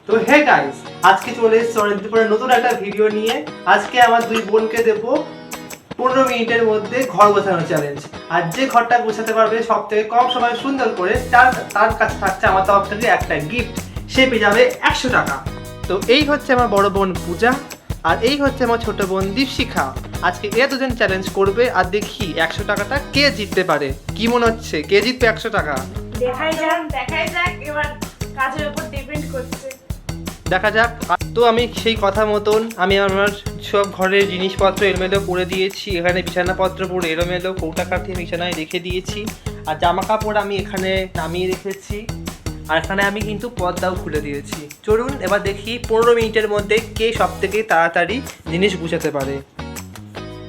তো hey guys, আজকে চলে এসেছি অনেকদিন পরে নতুন একটা ভিডিও নিয়ে। আজকে আমার দুই বোনকে দেব 15 মিনিটের মধ্যে ঘর গোছানো চ্যালেঞ্জ। আর যে ঘরটা গোছাতে পারবে সব থেকে কম সময় সুন্দর করে তার কাছে থাকছে আমার তরফ থেকে একটা গিফট। সে পেয়ে যাবে 100 টাকা। তো এই হচ্ছে আমার বড় বোন পূজা, আর এই হচ্ছে আমার ছোট বোন দীপশিখা। আজকে এরা দুজন চ্যালেঞ্জ করবে, আর দেখি 100 টাকাটা কে জিততে পারে। কি মনে হচ্ছে কে জিতবে 100 টাকা? দেখাই যাক এবার কাজের উপর ডিপেন্ড করছে। দেখা যাক। তো আমি সেই কথা মতন আমি আমার সব ঘরের জিনিসপত্র এলোমেলো করে দিয়েছি। এখানে বিছানাপত্র পুরো এলোমেলো কৌটা কাঠিয়ে বিছানায় রেখে দিয়েছি, আর জামা কাপড় আমি এখানে নামিয়ে রেখেছি, আর এখানে আমি কিন্তু পর্দাও খুলে দিয়েছি। চলুন এবার দেখি 15 মিনিটের মধ্যে কে সব থেকে তাড়াতাড়ি জিনিস গুছাতে পারে।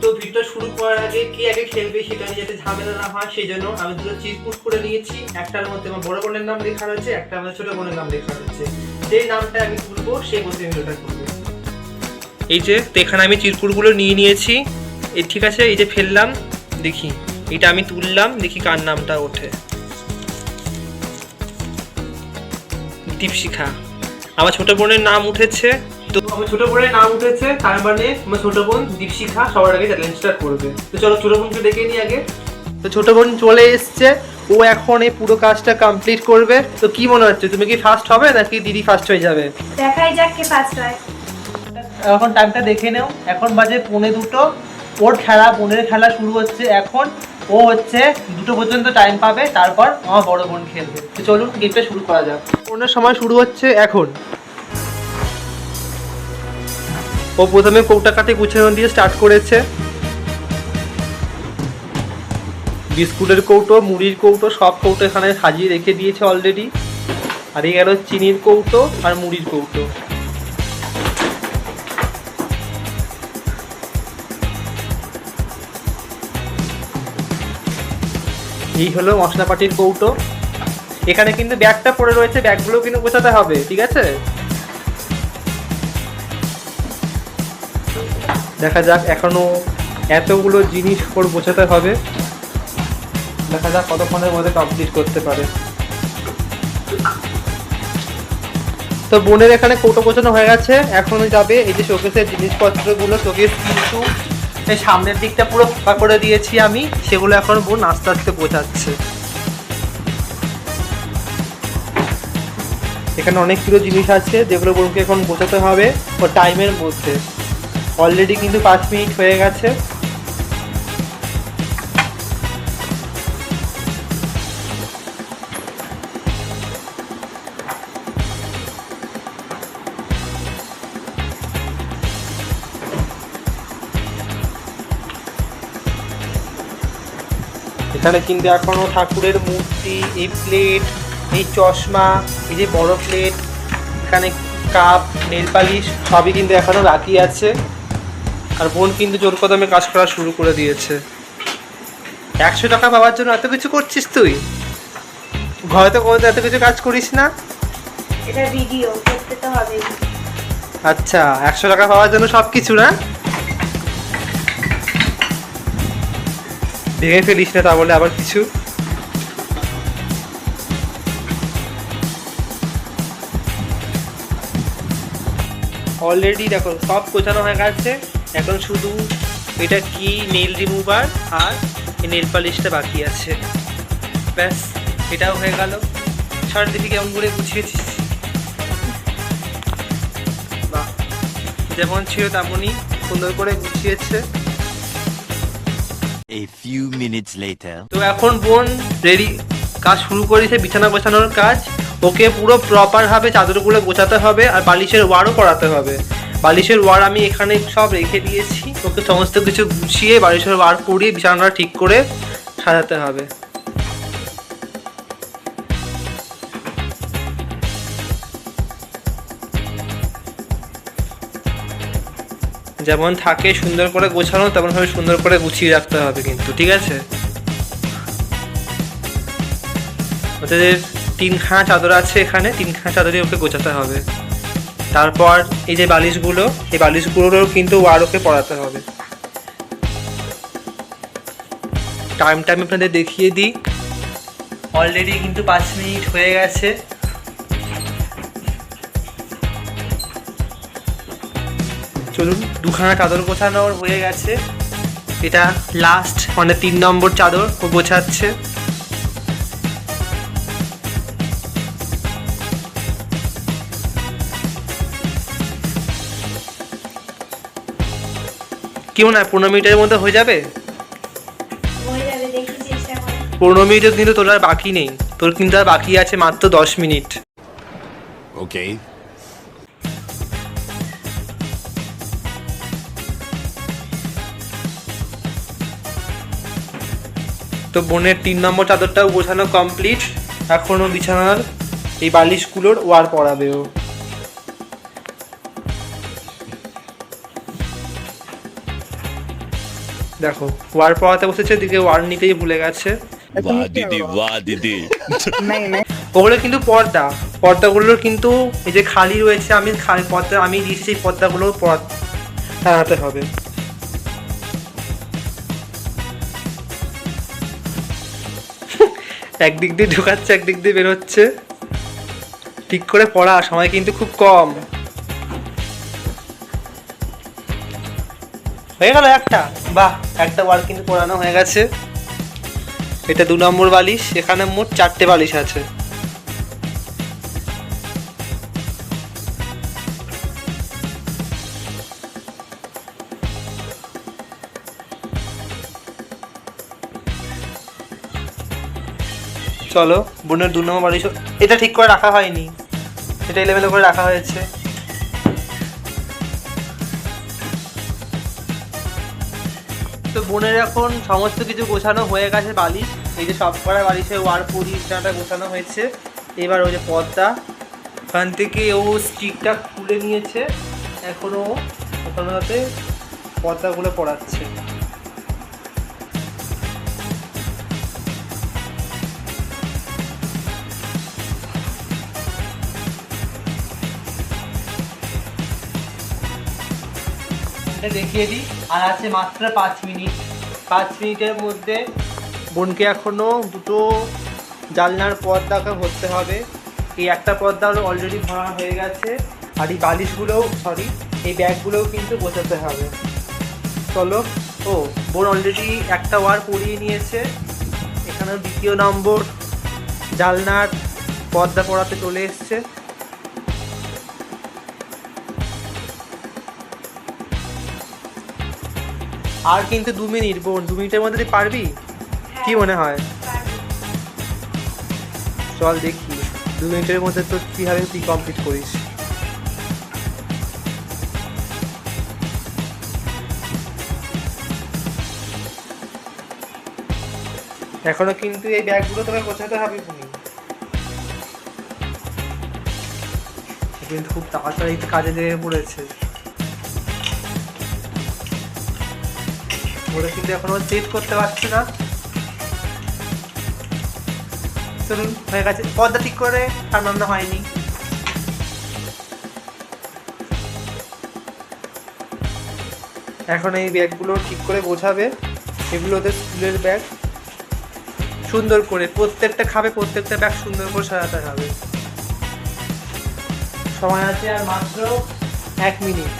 তো ভিডিও শুরু করার আগে কে আগে খেলবে সেটা নিয়ে যাতে ঝামেলা না হয়, সেই জন্য আমি দুটো চিরকুট করে নিয়েছি। একটার মধ্যে আমার বড় বোনের নাম লেখা রয়েছে, একটা আমার ছোট বোনের নাম লেখা রয়েছে। যেই নামটা আমি তুলবো সেই বসে আমি ওটা করবো। এই যে এখানে আমি চিরকুটগুলো নিয়ে নিয়েছি। এই ঠিক আছে, এই যে ফেললাম, দেখি এটা আমি তুললাম, দেখি কার নামটা ওঠে। দীপশিখা, আমার ছোট বোনের নাম উঠেছে। তো আমার ছোট বোনের নাম উঠেছে, তার মানে আমার ছোট বোন দীপশিখা সবার আগে চ্যালেঞ্জটা করবে। তো চলো ছোট বোনকে ডেকে নিই আগে। তো ছোট বোন চলে এসছে, ও এখন এই পুরো কাজটা কমপ্লিট করবে। তো কি মনে হচ্ছে, তুমি কি ফার্স্ট হবে নাকি দিদি ফার্স্ট হয়ে যাবে? দেখাই যাক কে ফার্স্ট হয়। এখন টাইমটা দেখে নাও, এখন বাজে 1:45। ওর খেলা, বোনের খেলা শুরু হচ্ছে এখন। ও হচ্ছে 2টো পর্যন্ত টাইম পাবে, তারপর আমার বড় বোন খেলবে। তো চলুন গেমটা শুরু করা যাক। বোনের সময় শুরু হচ্ছে এখন। ও প্রথমে কৌটা কাঠি গুছানো দিয়ে স্টার্ট করেছে। বিস্কুটের কৌটো, মুড়ির কৌটো, সব কৌটো এখানে সাজিয়ে রেখে দিয়েছে অলরেডি। আর এই গেল চিনির কৌটো আর মুড়ির কৌটো। এই হলো মশলাপাটির কৌটো। এখানে কিন্তু ব্যাগটা পড়ে রয়েছে, ব্যাগগুলো কিন্তু গোছাতে হবে, ঠিক আছে? দেখা যাক, এখনো এতগুলো জিনিস ওর গোছাতে হবে। দেখা যাক কতক্ষণের মধ্যে কমপ্লিট করতে পারে। তো বোনের এখানে কৌটো গোছানো হয়ে গেছে, এখন যাবে এই যে শোকেসের জিনিসপত্রগুলো। শোকেস কিন্তু এই সামনের দিকটা পুরো ফাঁকা করে দিয়েছি আমি, সেগুলো এখন বোন আস্তে আস্তে গোছাচ্ছে। এখানে অনেকগুলো জিনিস আছে যেগুলো বোনকে এখন গোছাতে হবে ও টাইমের মধ্যে। অলরেডি কিন্তু 5 মিনিট হয়ে গেছে। এখানে কিন্তু এখনো ঠাকুরের মূর্তি, এই প্লেট, এই চশমা, এই যে বড় প্লেট, এখানে কাপ, নেল পালিশ সবই কিন্তু এখনো বাকি আছে। আর বোন কিন্তু জোর কদমে কাজ করা শুরু করে দিয়েছে। 100 টাকা পাওয়ার জন্য এত কিছু করছিস তুই? ঘরে তো কোনোদিন এত কিছু কাজ করিস না। এটা ভিডিও করতে তো হবে। আচ্ছা, 100 টাকা পাওয়ার জন্য সব কিছু না? ভেঙে ফেলিস না তা বলে আবার কিছু। অলরেডি দেখো সব গোছানো হয়ে গেছে, এখন শুধু এটা কি নেল রিমুভার আর এই নেল পালিশটা বাকি আছে। ব্যাস, এটাও হয়ে গেল। ছাড় দিদি কেমন করে গুছিয়েছিস। বাহ, যেমন ছিল তেমনই সুন্দর করে গুছিয়েছে। A few minutes later. তো এখন বোন রেডি, কাজ শুরু করেছে বিছানা গোছানোর কাজ। ওকে পুরো প্রপার ভাবে চাদরগুলো গোছাতে হবে, আর বালিশের ওয়ারও করাতে হবে। বালিশের ওয়ার আমি এখানে সব রেখে দিয়েছি। ওকে সমস্ত কিছু গুছিয়ে বালিশের ওয়ার করিয়ে বিছানাটা ঠিক করে সাজাতে হবে। যেমন থাকে সুন্দর করে গোছানো, তেমন ভাবে সুন্দর করে গুছিয়ে রাখতে হবে কিন্তু, ঠিক আছে? ওদের 3খানা চাদর আছে এখানে, 3খানা চাদরই ওকে গোছাতে হবে। তারপর এই যে বালিশগুলো, এই বালিশগুলোরও কিন্তু ওয়ার ওকে পরাতে হবে। টাইমটা আমি আপনাদের দেখিয়ে দিই। অলরেডি কিন্তু 5 মিনিট হয়ে গেছে। চলুন, দুখানা চাদর গোছানো হয়ে গেছে, এটা লাস্ট মানে 3 নম্বর চাদর ও গোছাচ্ছে। কি মনে হয় 15 মিনিটের মধ্যে হয়ে যাবে? হয়ে যাবে, দেখি চেষ্টা করে। 15 মিনিটও কিন্তু তোর আর বাকি নেই, তোর কিন্তু আর বাকি আছে মাত্র 10 মিনিট। Okay. তো বোনের 3 নম্বর চাদরটাও গোছানো কমপ্লিট, এখনো বিছানার এই বালিশগুলোর ওয়ার পরাবে ও। দেখো ওয়ার পরাতে বসেছে, দিকে ওয়ার নিতেই ভুলে গেছে। वाह दीदी वाह दीदी ওগুলো কিন্তু পর্দাগুলোর কিন্তু এই যে খালি রয়েছে, পর্দা আমি দিয়েছি, সেই পর্দাগুলো টানাতে হবে। একদিক দিয়ে ঢোকাচ্ছে, একদিক দিয়ে বেরোচ্ছে, ঠিক করে পড়া, সময় কিন্তু খুব কম। হয়ে গেল একটা, বাহ, একটা ওয়ার কিন্তু পড়ানো হয়ে গেছে। এটা 2 নম্বর বালিশ, এখানে মোট 4টে বালিশ আছে। চলো, বোনের 2 নম্বর বালিশ, এটা ঠিক করে রাখা হয়নি, এটা এলোমেলো করে রাখা হয়েছে। তো বোনের এখন সমস্ত কিছু গোছানো হয়ে গেছে, বালিশ, এই যে সব করা বালিশে ওয়ার পরিটা গোছানো হয়েছে। এবার ওই যে পর্দা, ওখান থেকে ও স্টিকটা খুলে নিয়েছে, এখনও ওখানে পর্দাগুলো পড়াচ্ছে। দেখিয়ে দিই, আর আছে মাত্র 5 মিনিট। 5 মিনিটের মধ্যে বোনকে এখনো 2টো জানলার পর্দাকে ভরতে হবে। এই একটা পর্দা অলরেডি ভরা হয়ে গেছে, আর এই বালিশগুলোও এই ব্যাগগুলোও কিন্তু গোছাতে হবে। চলো, ও বোন অলরেডি একটা ওয়ার পরিয়ে নিয়েছে, এখানে 2য় নম্বর জানলার পর্দা পরাতে চলে এসছে। আর কিন্তু 2 মিনিট বোন, 2 মিনিটের মধ্যে তুই পারবি? কি মনে হয়? চল দেখি 2 মিনিটের মধ্যে তো কিভাবে তুই কমপ্লিট করিস। এখনো কিন্তু এই ব্যাগগুলো তোকে গোছাতে হবে তুমি, কিন্তু খুব তাড়াতাড়ি কাজে লেগে পড়েছে। ওরা কিন্তু এখনো সেট করতে পারছে না। চলুন, হয়ে গেছে, পর্দা ঠিক করে আর রান্না হয়নি। এখন এই ব্যাগগুলো ঠিক করে বোঝাবে, এগুলো ওদের স্কুলের ব্যাগ, সুন্দর করে প্রত্যেকটা প্রত্যেকটা ব্যাগ সুন্দর করে সাজাতে হবে। সময় আছে আর মাত্র 1 মিনিট।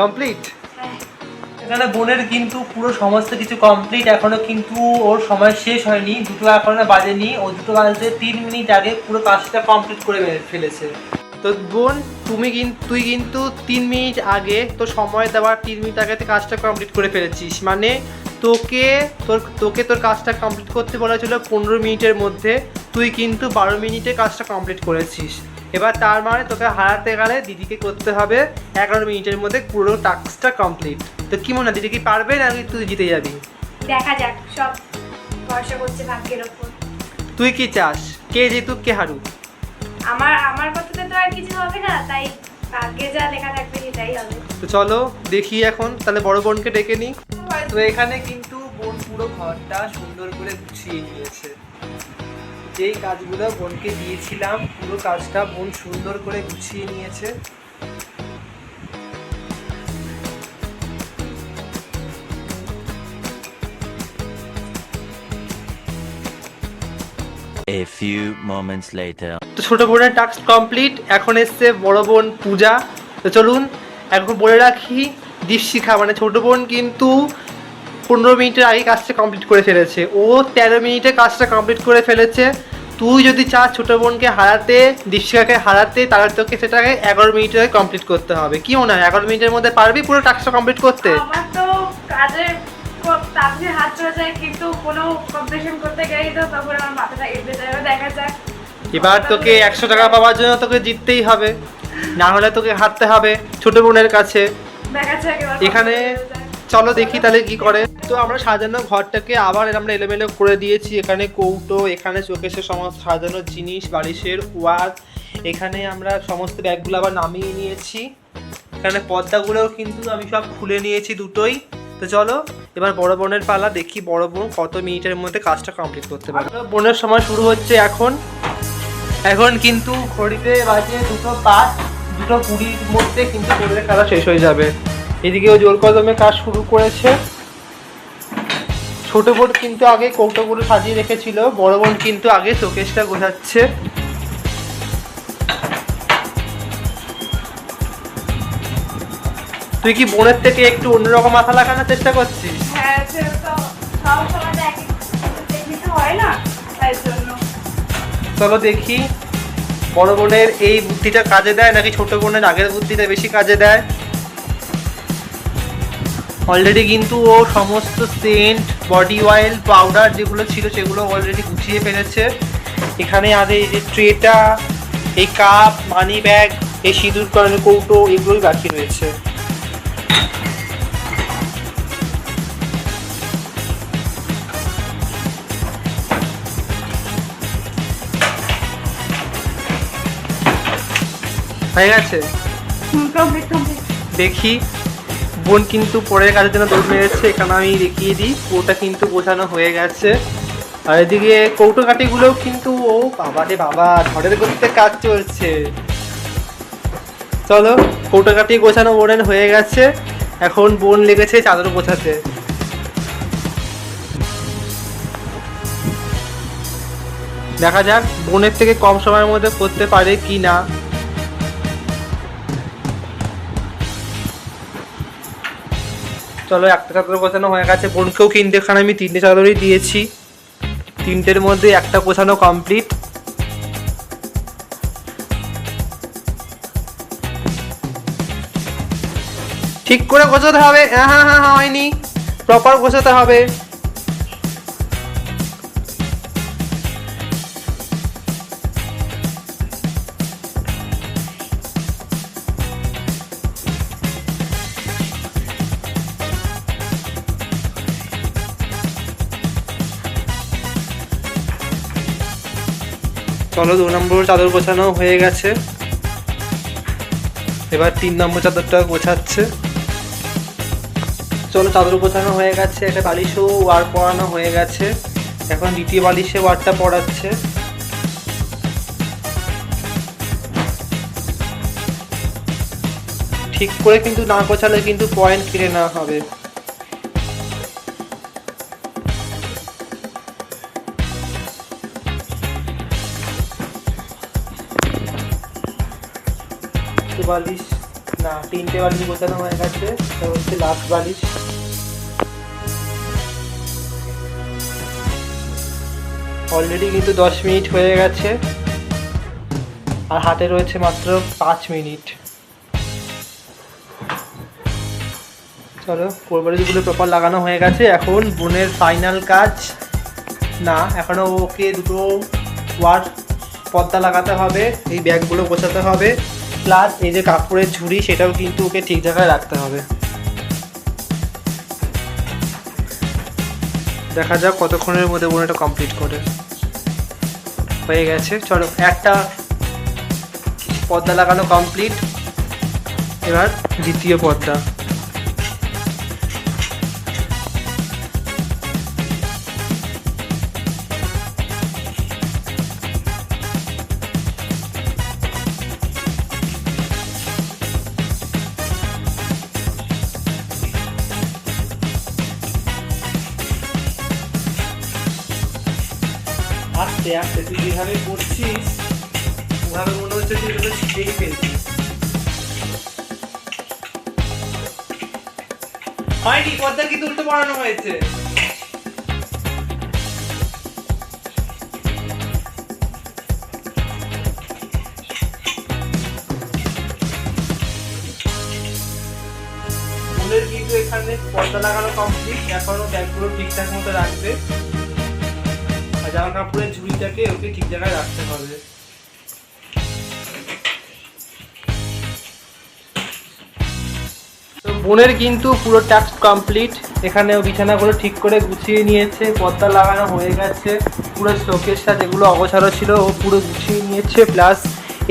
কমপ্লিট। এখানে বোনের কিন্তু পুরো সমস্ত কিছু কমপ্লিট, এখনো কিন্তু ওর সময় শেষ হয়নি, 2টো এখনো বাজেনি, ও 2টো বাজতে 3 মিনিট আগে পুরো কাজটা কমপ্লিট করে ফেলেছে। তো বোন তুই কিন্তু 3 মিনিট আগে, তোর সময় দেওয়ার 3 মিনিট আগে তুই কাজটা কমপ্লিট করে ফেলেছিস, মানে তোকে তোর কাজটা কমপ্লিট করতে বলা ছিল 15 মিনিটের মধ্যে, তুই কিন্তু 12 মিনিটে কাজটা কমপ্লিট করেছিস। এবার তার মানে তোকে হারাতে গেলে দিদিকে করতে হবে 11 মিনিটের মধ্যে পুরো টাস্কটা কমপ্লিট। তো কি মনে হয়, দিদি কি পারবে নাকি তুই জিতে যাবি? দেখা যাক, সব ভরসা করছে ভাগ্যের ওপর। তুই কি চাস, কে জিতুক কে হারুক? আমার কথাতে তো আর কিছু হবে না, তাই ভাগ্যে যা লেখা থাকবে সেটাই হবে। তো চলো দেখি এখন তাহলে বড় বোনকে ডেকে নিই। তো এখানে কিন্তু বোন পুরো ঘরটা সুন্দর করে গুছিয়ে নিয়েছে, যেই কাজগুলো বোনকে দিয়েছিলাম পুরো কাজটা বোন সুন্দর করে গুছিয়ে নিয়েছে। A few moments later. তো ছোট বোনের টাস্ক কমপ্লিট, এখন এসছে বড় বোন পূজা। তো চলুন এখন বলে রাখি, দীপশিখা মানে ছোট বোন কিন্তু 15 মিনিটের আগে কাজটা কমপ্লিট করে ফেলেছে, ও 13 মিনিটে কাজটা কমপ্লিট করে ফেলেছে। তুই যদি চাস ছোট বোনকে হারাতে, দীপশিখাকে হারাতে, তাহলে তোকে সেটাকে 11 মিনিটে কমপ্লিট করতে হবে। কি মনে হয় 11 মিনিটের মধ্যে পারবি পুরো টাস্কটা কমপ্লিট করতে? আমার তো কাজে খুব তাড়াতাড়ি হাত চলে যায়, কিন্তু কোনো কম্পিটিশন করতে গেলেই তো তখন আমার মাথাটা এঁটে যায়। দেখা যাক। এবার তোকে 100 টাকা পাওয়ার জন্য তোকে জিততেই হবে, না হলে তোকে হারতে হবে ছোট বোনের কাছে। দেখা যাক এবার এখানে চলো দেখি তাহলে কি করে। তো আমরা সাজানো ঘরটাকে আবার আমরা এলোমেলো করে দিয়েছি। এখানে কৌটো, এখানে চোখেসের সমস্ত সাজানো জিনিস, বালিশের ওয়ার, এখানে আমরা সমস্ত ব্যাগগুলো আবার নামিয়ে নিয়েছি। এখানে পর্দাগুলোও কিন্তু আমি সব খুলে নিয়েছি দুটোই। তো চলো এবার বড় বোনের পালা, দেখি বড় বোন কত মিনিটের মধ্যে কাজটা কমপ্লিট করতে পারে। বোনের সময় শুরু হচ্ছে এখন। এখন কিন্তু ঘড়িতে বাজে 2:05, 2:20 মধ্যে কিন্তু বোনের খেলা শেষ হয়ে যাবে। এদিকেও জোর কদমে কাজ শুরু করেছে। ছোট বোন কিন্তু আগে কৌটোগুলো সাজিয়ে রেখেছিল, বড় বোন কিন্তু আগে শোকেসটা গোছাচ্ছে। তুই কি বোনের থেকে একটু অন্যরকম মাথা লাগানোর চেষ্টা করছিস? হ্যাঁ, সেটা তো সব সময় তো একই টেকনিক হয় না, তাই জন্য। চলো দেখি বড় বোনের এই বুদ্ধিটা কাজে দেয় নাকি ছোট বোনের আগের বুদ্ধিটা বেশি কাজে দেয়। অলরেডি কিন্তু ও সমস্ত সেন্ট, বডি অয়েল, পাউডার যেগুলো ছিল সেগুলো অলরেডি গুছিয়ে ফেলেছে। এখানে আগে এই যে ট্রেটা, এই কাপ, মানি ব্যাগ, এই সিঁদুর করানোর কৌটো, এগুলোই বাকি রয়েছে। হয়ে গেছে, কমপ্লিট। দেখি বোন কিন্তু পরের কাজের জন্য দৌড় মেরেছে। এখানে আমি দেখিয়ে দিই, ওটা কিন্তু গোছানো হয়ে গেছে। আর এদিকে কৌটো কাঠিগুলোও কিন্তু, ও বাবা রে বাবা, ঝড়ের গতিতে কাজ চলছে। চলো কৌটো কাঠি গোছানো বোনের হয়ে গেছে। এখন বোন লেগেছে চাদর গোছাতে। দেখা যাক বোনের থেকে কম সময়ের মধ্যে করতে পারে কি না। চলো একটা চাদর গোছানো হয়ে গেছে, বোনকেও কিন্তু এখানে আমি 3টে চাদরই দিয়েছি। 3টের মধ্যে একটা গোছানো কমপ্লিট। ঠিক করে গোছাতে হবে, হ্যাঁ হ্যাঁ হ্যাঁ হয়নি, প্রপার গোছাতে হবে। চলো 2 নম্বর চাদর গোছানো হয়ে গেছে, এবার 3 নম্বর চাদরটা গোছাচ্ছে। চলো চাদর গোছানো হয়ে গেছে, একটা বালিশও ওয়ার পরানো হয়ে গেছে। এখন দ্বিতীয় বালিশে ওয়ারটা পরাচ্ছে। ঠিক করে কিন্তু না গোছালে কিন্তু পয়েন্ট কেটে নেওয়া হবে। বালিশ না, 3টে বালিশ গোছানো হয়ে গেছে, এটা হচ্ছে লাস্ট বালিশ। অলরেডি কিন্তু 10 মিনিট হয়ে গেছে, আর হাতে রয়েছে মাত্র 5 মিনিট। চলো কোরবালিগুলো প্রপার লাগানো হয়ে গেছে। এখন বোনের ফাইনাল কাজ, না এখনো ওকে দুটো ওয়ার পর্দা লাগাতে হবে, এই ব্যাগগুলো গোছাতে হবে, প্লাস এই যে কাপড়ের ঝুড়ি সেটাও কিন্তু ওকে ঠিক জায়গায় রাখতে হবে। দেখা যাক কতক্ষণের মধ্যে বোন এটা কমপ্লিট করে। হয়ে গেছে, চলো একটা পর্দা লাগানো কমপ্লিট, এবার দ্বিতীয় পর্দা। আস্তে আস্তে আস্তে তুই যেভাবে করছিস ওভাবে মনে হচ্ছে তুই এগুলো ছিটেই ফেলছিস। হয়নি, পর্দা কিন্তু উল্টো পড়ানো হয়েছে। ফুলের কিন্তু এখানে পর্দা লাগানো কমপ্লিট, এখনো ব্যাগগুলো ঠিকঠাক মতো রাখবে আর জামা কাপড়ের ঝুড়িটাকে ওকে ঠিক জায়গায় রাখতে হবে। তো বোনের কিন্তু পুরো টাস্ক কমপ্লিট, এখানে ও বিছানাগুলো ঠিক করে গুছিয়ে নিয়েছে, পর্দা লাগানো হয়ে গেছে, পুরো শোকেসটা যেগুলো অগোছালো ছিল ও পুরো গুছিয়ে নিয়েছে, প্লাস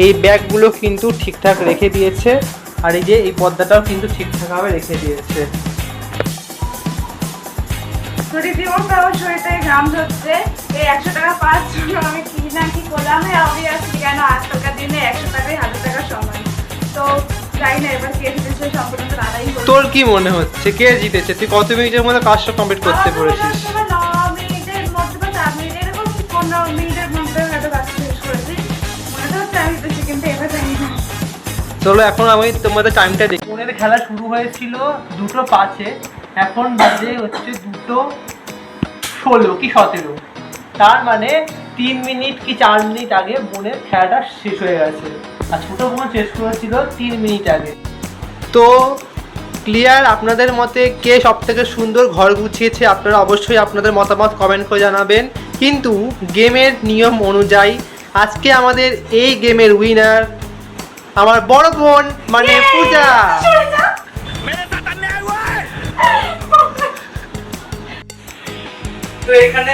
এই ব্যাগগুলো কিন্তু ঠিকঠাক রেখে দিয়েছে আর এই যে এই পর্দাটাও কিন্তু ঠিকঠাকভাবে রেখে দিয়েছে। রীতিমতো আমার শরীরটা ঘাম হচ্ছে। এই 100 টাকা পাওয়ার জন্য আমি কি না কি করলাম, অবভিয়াসলি কেন আজকালকার দিনে 100 টাকাই 1000 টাকার সমান। তো যাই না এবার কে জিতেছে সম্পূর্ণ তো দাদাই বলবে। তোর কি মনে হচ্ছে কে জিতেছে? তুই কত মিনিটের মধ্যে কাজটা কমপ্লিট করতে পেরেছিস? 9 মিনিটের মধ্যে বা 4 মিনিট এরকম 15 মিনিটের মধ্যে হয়তো কাজ শেষ করেছি। মনে তো হচ্ছে আমি জিতেছি, কিন্তু এবার জানি না। চলো এখন আমি তোমাদের টাইমটা দেখি। বোনের খেলা শুরু হয়েছিল 2:05-এ, এখন বাজে হচ্ছে 2:16 কি 17। তার মানে 3 মিনিট কি 4 মিনিট আগে বোনের খেলাটা শেষ হয়ে গেছে আর ছোট বোন শেষ করেছিল 3 মিনিট আগে। তো ক্লিয়ার, আপনাদের মতে কে সব থেকে সুন্দর ঘর গুছিয়েছে আপনারা অবশ্যই আপনাদের মতামত কমেন্ট করে জানাবেন। কিন্তু গেমের নিয়ম অনুযায়ী আজকে আমাদের এই গেমের উইনার আমার বড় বোন মানে পূজা। তো এখানে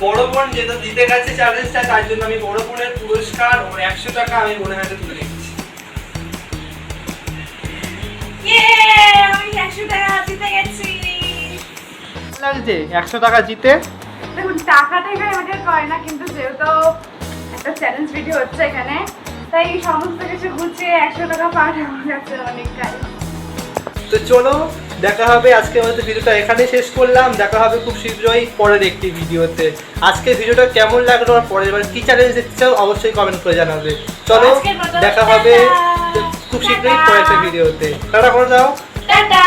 বড় বোন যেটা জিতে গেছে চ্যালেঞ্জটা, তার জন্য আমি বড় বোনের পুরস্কার ও 100 টাকা আমি বোনের হাতে তুলে দিচ্ছি। আমি 100 টাকা জিতে গেছি। লাগছে 100 টাকা জিতে? দেখুন টাকাটা এখানে ম্যাটার করে না, কিন্তু যেহেতু একটা চ্যালেঞ্জ ভিডিও হচ্ছে এখানে, তাই সমস্ত কিছু গুছিয়ে 100 টাকা পাওয়াটা আমার কাছে অনেক কাজ। তো চলো দেখা হবে, আজকে আমাদের ভিডিওটা এখানেই শেষ করলাম। দেখা হবে খুব শীঘ্রই পরের একটি ভিডিওতে। আজকে ভিডিওটা কেমন লাগলো আর পরের বার কি চ্যালেঞ্জ দেখতে চাও অবশ্যই কমেন্ট করে জানাবে। চলো দেখা হবে খুব শীঘ্রই পরের একটা ভিডিওতে। টাটা করে দাও। টাটা।